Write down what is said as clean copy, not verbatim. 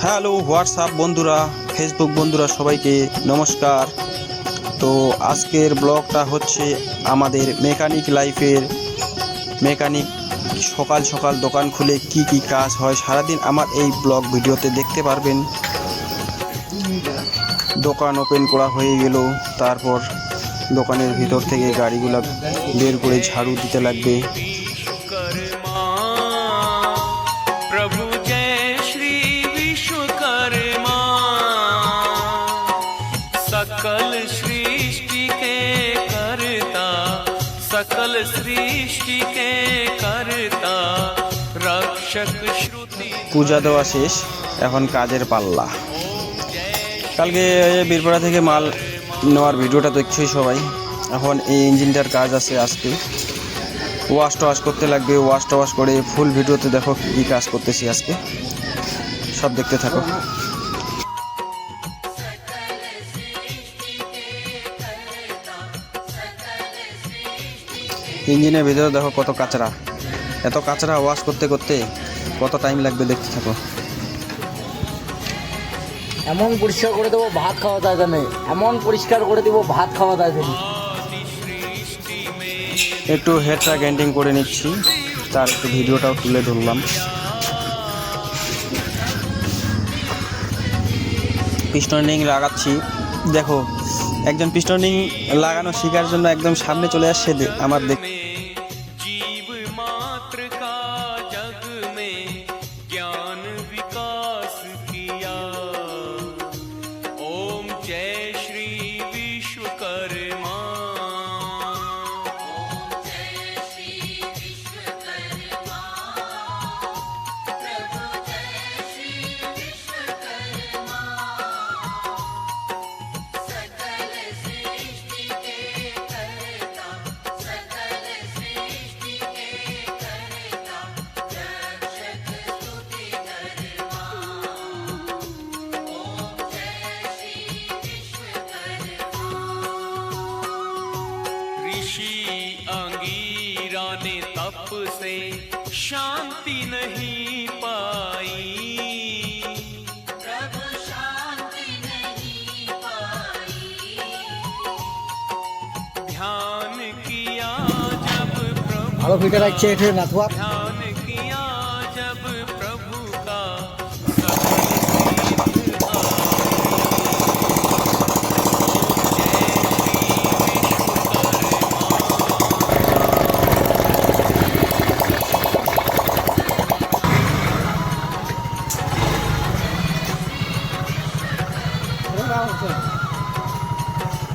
Hello WhatsApp বন্ধুরা, Facebook বন্ধুরা, সবাইকে নমস্কার। তো আজকের ব্লগটা হচ্ছে আমাদের মেকানিক লাইফের। মেকানিক সকাল সকাল দোকান খুলে কি কি কাজ হয় সারাদিন আমার এই ব্লগ ভিডিওতে দেখতে পারবেন। দোকান ওপেন করা হয়ে গেল, তারপর দোকানের ভিতর থেকে গাড়িগুলো বের করে ঝাড়ু দিতে লাগবে। प्रभु जय श्री विश्वकर्मा, सकल सृष्टि के करता, सकल सृष्टि के करता, रक्षक श्रुति। পূজা দেওয়া শেষ, এখন কাজের পাল্লা। কালকে বীরপাড়া থেকে মাল নেওয়ার ভিডিওটা দেখছোই সবাই। এখন এই ইঞ্জিনটার কাজ আছে আজকে, ওয়াশ টোয়াশ করতে লাগবে। ওয়াশ টোয়াশ করে ফুল ভিডিওতে দেখো কী কাজ করতেছি আজকে, সব দেখতে থাকো। ইঞ্জিনের ভিতরে দেখো কত কাঁচরা, এত কাঁচরা ওয়াশ করতে করতে কত টাইম লাগবে দেখতে থাকো। এমন পরিষ্কার করে দেবো ভাত খাওয়া যায় না, এমন পরিষ্কার করে দেবো ভাত খাওয়া যায় না। একটু হেডটা গ্যান্ডিং করে নিচ্ছি, তার একটু ভিডিওটাও তুলে ধরলাম। পিস্টনিং লাগাচ্ছি, দেখো একজন পিস্টনিং লাগানো শেখার জন্য একদম সামনে চলে আসছে আমার দেখ। जीव मात्र का जग में ज्ञान विकास किया। ओम जय श्री विश्वकर्मा। ऋषि अंगीरा ने तप से शांति नहीं पाई, प्रभु शांति नहीं पाई। ध्यान किया जब प्रभु, ভালো ফিটার আছে এটা নাথুয়া। ध्यान किया जब प्रभु का,